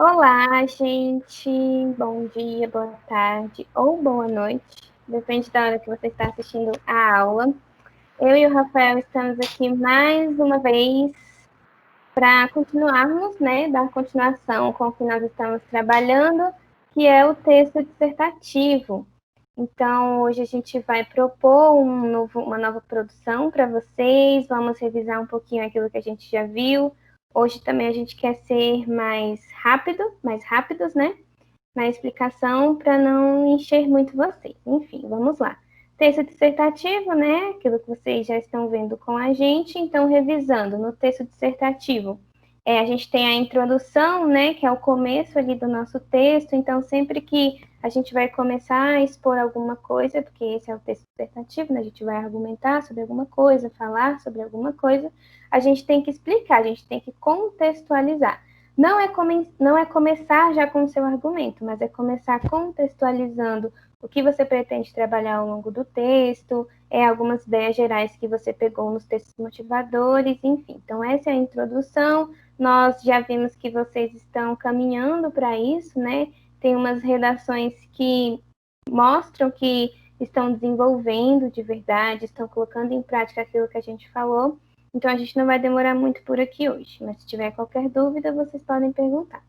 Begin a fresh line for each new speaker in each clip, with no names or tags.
Olá, gente. Bom dia, boa tarde ou boa noite. Depende da hora que você está assistindo a aula. Eu e o Rafael estamos aqui mais uma vez para continuarmos, né, dar continuação com o que nós estamos trabalhando, que é o texto dissertativo. Então, hoje a gente vai propor uma nova produção para vocês, vamos revisar um pouquinho aquilo que a gente já viu. Hoje também a gente quer ser mais rápidos, né? Na explicação para não encher muito vocês. Enfim, vamos lá. Texto dissertativo, né? Aquilo que vocês já estão vendo com a gente. Então, revisando no texto dissertativo, a gente tem a introdução, né? Que é o começo ali do nosso texto. Então, sempre que a gente vai começar a expor alguma coisa, porque esse é o texto dissertativo, né? A gente vai argumentar sobre alguma coisa, falar sobre alguma coisa, a gente tem que explicar, a gente tem que contextualizar. Não é começar já com o seu argumento, mas é começar contextualizando o que você pretende trabalhar ao longo do texto, algumas ideias gerais que você pegou nos textos motivadores, enfim. Então, essa é a introdução. Nós já vimos que vocês estão caminhando para isso, né? Tem umas redações que mostram que estão desenvolvendo de verdade, estão colocando em prática aquilo que a gente falou. Então, a gente não vai demorar muito por aqui hoje, mas se tiver qualquer dúvida, vocês podem perguntar.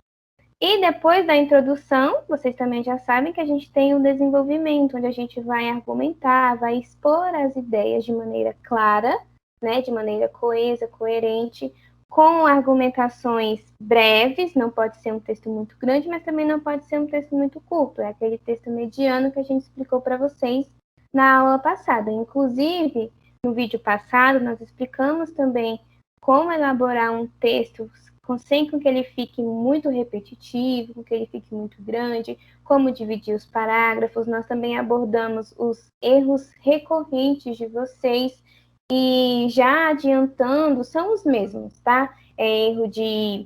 E depois da introdução, vocês também já sabem que a gente tem o desenvolvimento, onde a gente vai argumentar, vai expor as ideias de maneira clara, né, de maneira coesa, coerente, com argumentações breves, não pode ser um texto muito grande, mas também não pode ser um texto muito curto, é aquele texto mediano que a gente explicou para vocês na aula passada. Inclusive, no vídeo passado, nós explicamos também como elaborar um texto sem que ele fique muito repetitivo, que ele fique muito grande, como dividir os parágrafos. Nós também abordamos os erros recorrentes de vocês e já adiantando, são os mesmos, tá? Erro de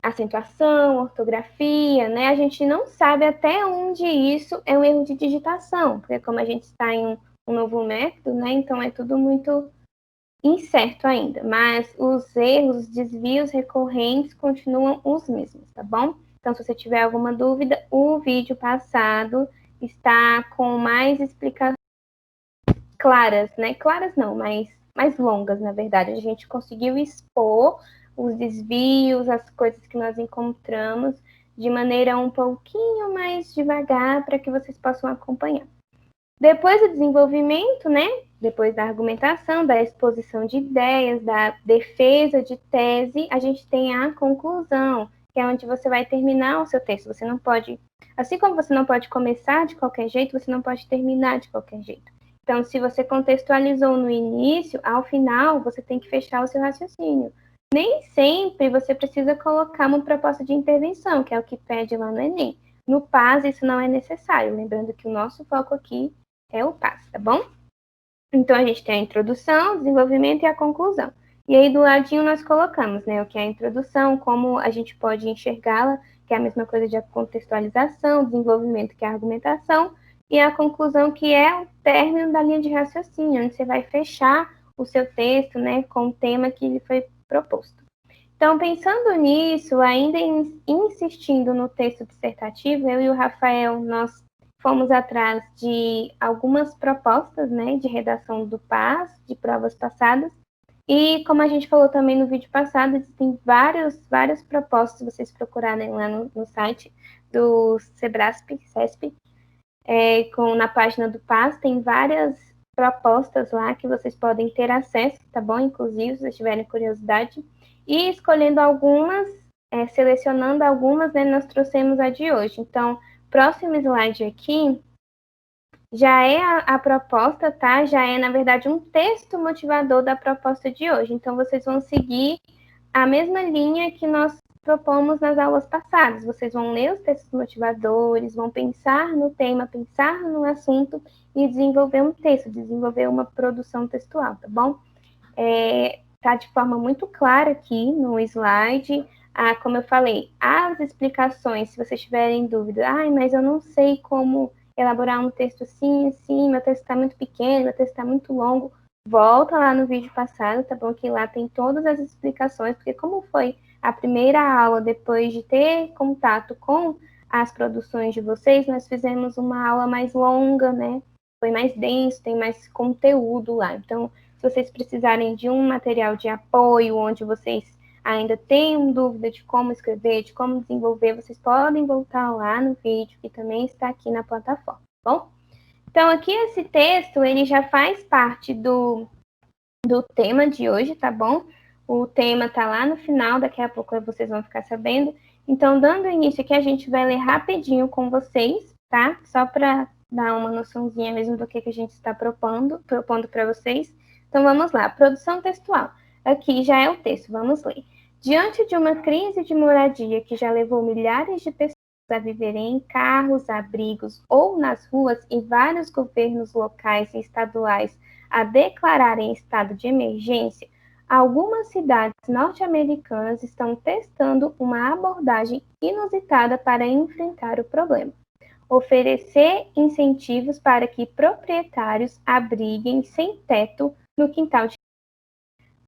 acentuação, ortografia, né? A gente não sabe até onde isso é um erro de digitação, porque como a gente está em um novo método, né? Então é tudo muito incerto ainda, mas os erros, os desvios recorrentes continuam os mesmos, tá bom? Então, se você tiver alguma dúvida, o vídeo passado está com mais explicações claras, né? Claras não, mas mais longas, na verdade. A gente conseguiu expor os desvios, as coisas que nós encontramos de maneira um pouquinho mais devagar para que vocês possam acompanhar. Depois do desenvolvimento, né? Depois da argumentação, da exposição de ideias, da defesa de tese, a gente tem a conclusão, que é onde você vai terminar o seu texto. Você não pode, assim como você não pode começar de qualquer jeito, você não pode terminar de qualquer jeito. Então, se você contextualizou no início, ao final, você tem que fechar o seu raciocínio. Nem sempre você precisa colocar uma proposta de intervenção, que é o que pede lá no Enem. No PAS, isso não é necessário, lembrando que o nosso foco aqui é o PAS, tá bom? Então, a gente tem a introdução, o desenvolvimento e a conclusão. E aí, do ladinho, nós colocamos, né, o que é a introdução, como a gente pode enxergá-la, que é a mesma coisa de contextualização, desenvolvimento, que é a argumentação, e a conclusão, que é o término da linha de raciocínio, onde você vai fechar o seu texto, né, com o tema que lhe foi proposto. Então, pensando nisso, ainda insistindo no texto dissertativo, eu e o Rafael, nós fomos atrás de algumas propostas, né, de redação do PAS, de provas passadas, e como a gente falou também no vídeo passado, existem várias propostas, se vocês procurarem lá no site do Sebrasp, CESP, na página do PAS, tem várias propostas lá que vocês podem ter acesso, tá bom? Inclusive, se vocês tiverem curiosidade, e escolhendo algumas, selecionando algumas, né, nós trouxemos a de hoje. Então, próximo slide aqui, já é a proposta, tá? Já é, na verdade, um texto motivador da proposta de hoje. Então, vocês vão seguir a mesma linha que nós propomos nas aulas passadas. Vocês vão ler os textos motivadores, vão pensar no tema, pensar no assunto e desenvolver um texto, desenvolver uma produção textual, tá bom? Tá de forma muito clara aqui no slide. Como eu falei, as explicações, se vocês tiverem dúvida, mas eu não sei como elaborar um texto assim, meu texto está muito pequeno, meu texto está muito longo, volta lá no vídeo passado, tá bom? Que lá tem todas as explicações, porque como foi a primeira aula, depois de ter contato com as produções de vocês, nós fizemos uma aula mais longa, né? Foi mais denso, tem mais conteúdo lá. Então, se vocês precisarem de um material de apoio, onde vocês ainda tenham dúvida de como escrever, de como desenvolver, vocês podem voltar lá no vídeo, que também está aqui na plataforma, tá bom? Então, aqui esse texto, ele já faz parte do tema de hoje, tá bom? O tema tá lá no final, daqui a pouco vocês vão ficar sabendo. Então, dando início aqui, a gente vai ler rapidinho com vocês, tá? Só para dar uma noçãozinha mesmo do que a gente está propondo para vocês. Então, vamos lá. Produção textual. Aqui já é o texto, vamos ler. Diante de uma crise de moradia que já levou milhares de pessoas a viverem em carros, abrigos ou nas ruas, e vários governos locais e estaduais a declararem estado de emergência, algumas cidades norte-americanas estão testando uma abordagem inusitada para enfrentar o problema: oferecer incentivos para que proprietários abriguem sem teto no quintal de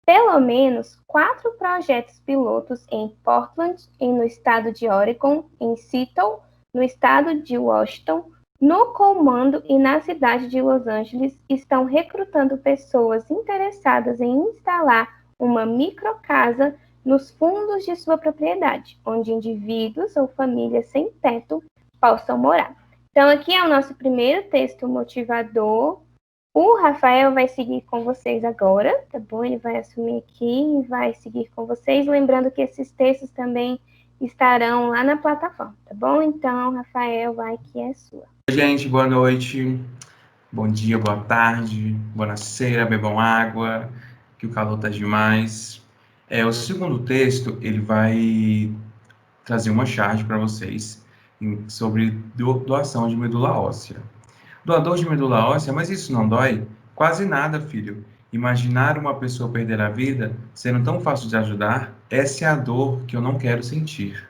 pelo menos 4 projetos pilotos em Portland, no estado de Oregon, em Seattle, no estado de Washington, no Comando e na cidade de Los Angeles estão recrutando pessoas interessadas em instalar uma microcasa nos fundos de sua propriedade, onde indivíduos ou famílias sem teto possam morar. Então, aqui é o nosso primeiro texto motivador. O Rafael vai seguir com vocês agora, tá bom? Ele vai assumir aqui e vai seguir com vocês. Lembrando que esses textos também estarão lá na plataforma, tá bom? Então, Rafael, vai que é sua.
Oi, gente, boa noite, bom dia, boa tarde, boa noite, bebam água, que o calor tá demais. O segundo texto, ele vai trazer uma charge para vocês sobre doação de medula óssea. Doador de medula óssea, mas isso não dói? Quase nada, filho. Imaginar uma pessoa perder a vida sendo tão fácil de ajudar, essa é a dor que eu não quero sentir.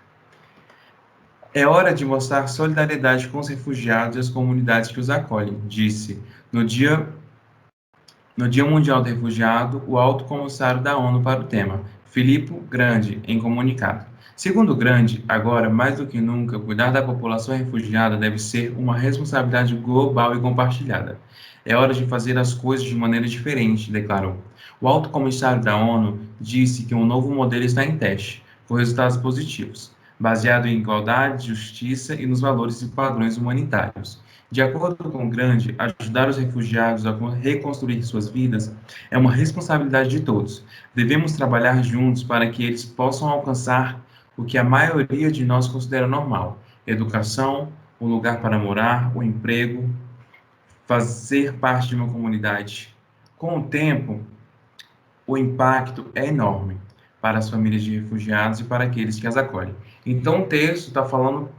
É hora de mostrar solidariedade com os refugiados e as comunidades que os acolhem, disse, no Dia Mundial do Refugiado, o Alto Comissário da ONU para o tema, Filippo Grandi, em comunicado. Segundo Grandi, agora, mais do que nunca, cuidar da população refugiada deve ser uma responsabilidade global e compartilhada. É hora de fazer as coisas de maneira diferente, declarou. O Alto Comissário da ONU disse que um novo modelo está em teste, com resultados positivos, baseado em igualdade, justiça e nos valores e padrões humanitários. De acordo com Grandi, ajudar os refugiados a reconstruir suas vidas é uma responsabilidade de todos. Devemos trabalhar juntos para que eles possam alcançar o que a maioria de nós considera normal: educação, um lugar para morar, um emprego, fazer parte de uma comunidade. Com o tempo, o impacto é enorme para as famílias de refugiados e para aqueles que as acolhem. Então, o texto está falando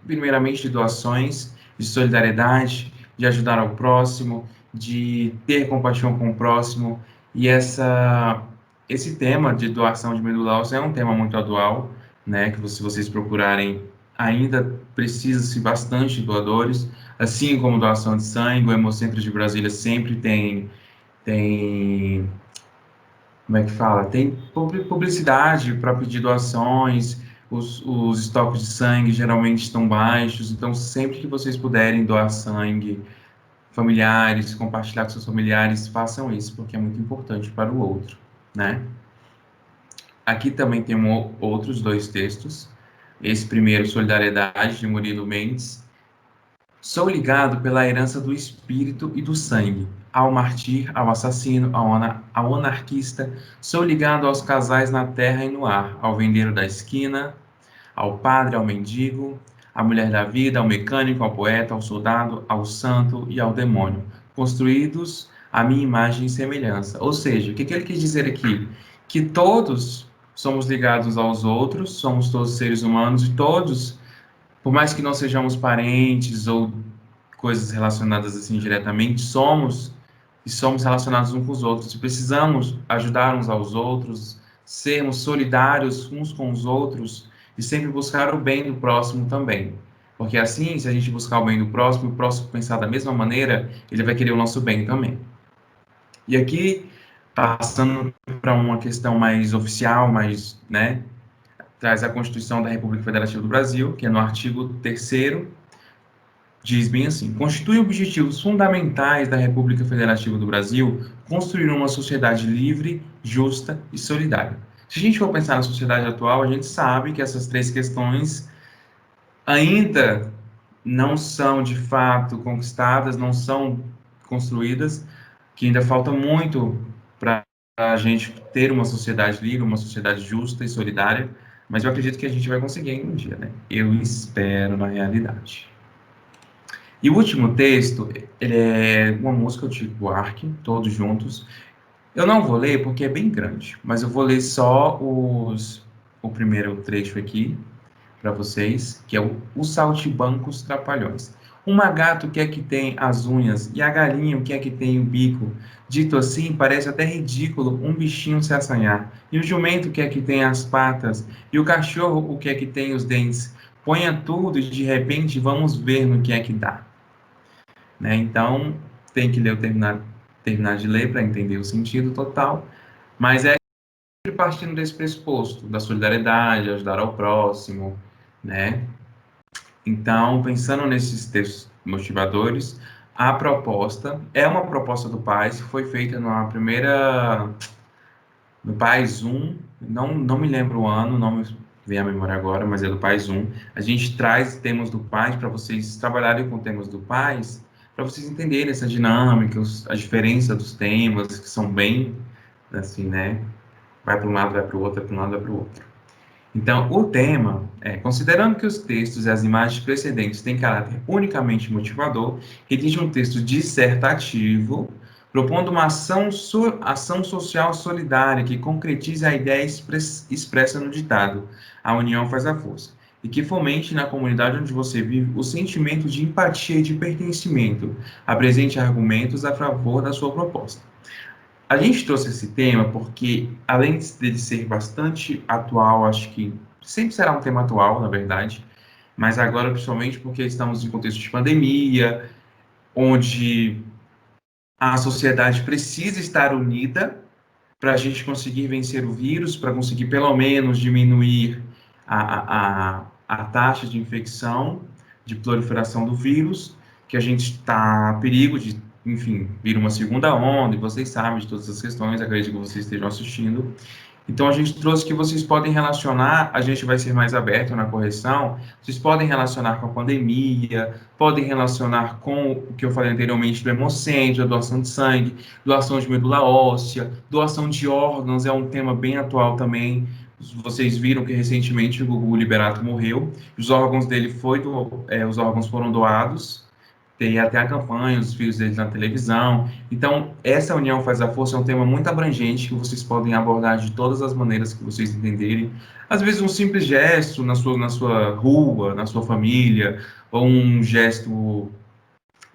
primeiramente de doações, de solidariedade, de ajudar ao próximo, de ter compaixão com o próximo. E esse tema de doação de medula óssea é um tema muito atual, né? Que se vocês procurarem, ainda precisa-se bastante de doadores, assim como doação de sangue. O Hemocentro de Brasília sempre tem como é que fala? Tem publicidade para pedir doações. Os estoques de sangue geralmente estão baixos, então sempre que vocês puderem doar sangue, familiares, compartilhar com seus familiares, façam isso, porque é muito importante para o outro, né? Aqui também tem outros dois textos. Esse primeiro, Solidariedade, de Murilo Mendes. Sou ligado pela herança do espírito e do sangue, ao martir, ao assassino, ao anarquista. Sou ligado aos casais na terra e no ar, ao vendeiro da esquina, ao padre, ao mendigo, à mulher da vida, ao mecânico, ao poeta, ao soldado, ao santo e ao demônio, construídos à minha imagem e semelhança. Ou seja, o que ele quis dizer aqui? Que todos somos ligados aos outros, somos todos seres humanos e todos, por mais que não sejamos parentes ou coisas relacionadas assim diretamente, somos relacionados uns com os outros. Precisamos ajudar uns aos outros, sermos solidários uns com os outros e sempre buscar o bem do próximo também. Porque assim, se a gente buscar o bem do próximo, o próximo pensar da mesma maneira, ele vai querer o nosso bem também. E aqui, passando para uma questão mais oficial, mais, né, traz a Constituição da República Federativa do Brasil, que é no artigo 3º, diz bem assim: constitui objetivos fundamentais da República Federativa do Brasil construir uma sociedade livre, justa e solidária. Se a gente for pensar na sociedade atual, a gente sabe que essas três questões ainda não são de fato conquistadas, não são construídas, que ainda falta muito para a gente ter uma sociedade livre, uma sociedade justa e solidária, mas eu acredito que a gente vai conseguir um dia, né? Eu espero na realidade. E o último texto, ele é uma música do Chico Buarque, Todos Juntos. Eu não vou ler porque é bem grande, mas eu vou ler só o primeiro trecho aqui para vocês, que é Os Saltimbancos Trapalhões. Uma gata o que é que tem as unhas, e a galinha o que é que tem o bico. Dito assim, parece até ridículo um bichinho se assanhar. E o jumento o que é que tem as patas, e o cachorro o que é que tem os dentes. Ponha tudo e de repente vamos ver no que é que dá. Né? Então, tem que ler, terminar de ler para entender o sentido total, mas é sempre partindo desse pressuposto, da solidariedade, ajudar ao próximo, né? Então, pensando nesses textos motivadores, a proposta é uma proposta do PAIS, que foi feita na primeira, no PAIS 1, não me lembro o ano, não me vem à memória agora, mas é do PAIS 1. A gente traz temas do PAIS para vocês trabalharem com temas do PAIS, para vocês entenderem essa dinâmica, a diferença dos temas, que são bem, assim, né? Vai para um lado, vai para o outro, vai para um lado, vai para o outro. Então, o tema é: considerando que os textos e as imagens precedentes têm caráter unicamente motivador, redige um texto dissertativo, propondo uma ação social solidária que concretize a ideia expressa no ditado: a união faz a força, e que fomente na comunidade onde você vive o sentimento de empatia e de pertencimento. Apresente argumentos a favor da sua proposta. A gente trouxe esse tema porque, além dele ser bastante atual, acho que sempre será um tema atual, na verdade, mas agora, principalmente porque estamos em contexto de pandemia, onde a sociedade precisa estar unida para a gente conseguir vencer o vírus, para conseguir pelo menos diminuir a taxa de infecção, de proliferação do vírus, que a gente está a perigo de, enfim, vir uma segunda onda, e vocês sabem de todas as questões, acredito que vocês estejam assistindo. Então, a gente trouxe que vocês podem relacionar, a gente vai ser mais aberto na correção, vocês podem relacionar com a pandemia, podem relacionar com o que eu falei anteriormente do hemocentro, a doação de sangue, doação de medula óssea, doação de órgãos é um tema bem atual também. Vocês viram que recentemente o Gugu Liberato morreu, os órgãos dele os órgãos foram doados, tem até a campanha, os filhos deles na televisão. Então, essa união faz a força é um tema muito abrangente que vocês podem abordar de todas as maneiras que vocês entenderem. Às vezes, um simples gesto na sua rua, na sua família, ou um gesto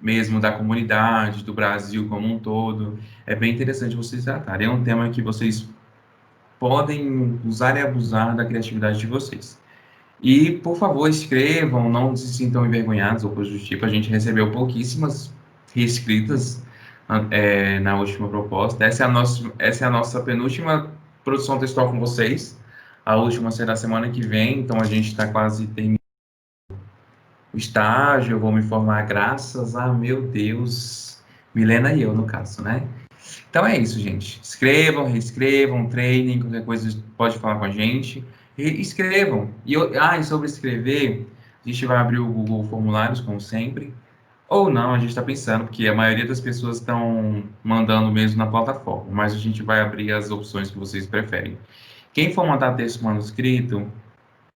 mesmo da comunidade, do Brasil como um todo. É bem interessante vocês tratarem. É um tema que vocês podem usar e abusar da criatividade de vocês. E, por favor, escrevam, não se sintam envergonhados ou coisa do tipo. A gente recebeu pouquíssimas reescritas na última proposta. Essa é a nossa penúltima produção textual com vocês. A última será semana que vem, então a gente está quase terminando o estágio. Eu vou me formar graças a, meu Deus, Milena e eu, no caso, né? Então é isso, gente. Escrevam, reescrevam, treinem, qualquer coisa pode falar com a gente. E escrevam. E sobre escrever, a gente vai abrir o Google Formulários, como sempre. Ou não, a gente está pensando, porque a maioria das pessoas estão mandando mesmo na plataforma, mas a gente vai abrir as opções que vocês preferem. Quem for mandar texto manuscrito,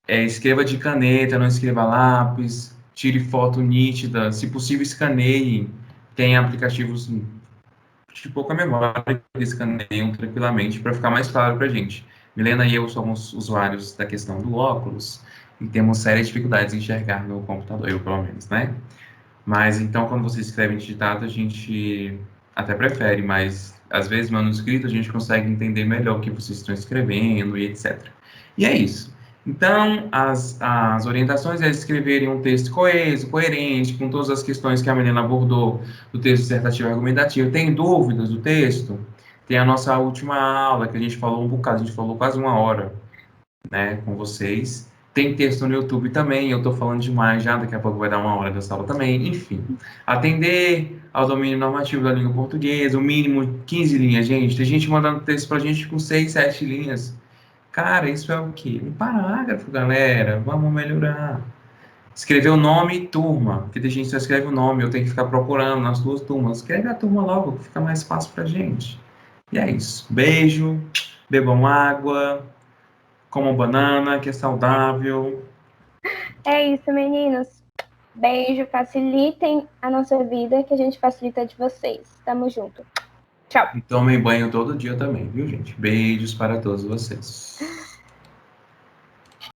escreva de caneta, não escreva lápis, tire foto nítida, se possível escaneie. Tem aplicativos de pouca memória que escaneiam tranquilamente para ficar mais claro para a gente. Milena e eu somos usuários da questão do óculos e temos sérias dificuldades em enxergar no computador, eu pelo menos, né? Mas então, quando você escreve em digitado, a gente até prefere, mas às vezes manuscrito a gente consegue entender melhor o que vocês estão escrevendo e etc. E é isso. Então, as orientações é escreverem um texto coeso, coerente, com todas as questões que a menina abordou do texto dissertativo e argumentativo. Tem dúvidas do texto? Tem a nossa última aula, que a gente falou um bocado, a gente falou quase uma hora né, com vocês. Tem texto no YouTube também, eu estou falando demais já, daqui a pouco vai dar 1 hora dessa aula também. Enfim, atender ao domínio normativo da língua portuguesa, o mínimo 15 linhas, gente. Tem gente mandando texto pra gente com 6, 7 linhas. Cara, isso é o quê? Um parágrafo, galera. Vamos melhorar. Escrever o nome e turma, porque tem gente que só escreve o nome, eu tenho que ficar procurando nas duas turmas. Escreve a turma logo, que fica mais fácil pra gente. E é isso. Beijo, bebam água, comam banana, que é saudável.
É isso, meninos. Beijo, facilitem a nossa vida, que a gente facilita de vocês. Tamo junto. Tchau.
E tomem banho todo dia também, viu, gente? Beijos para todos vocês.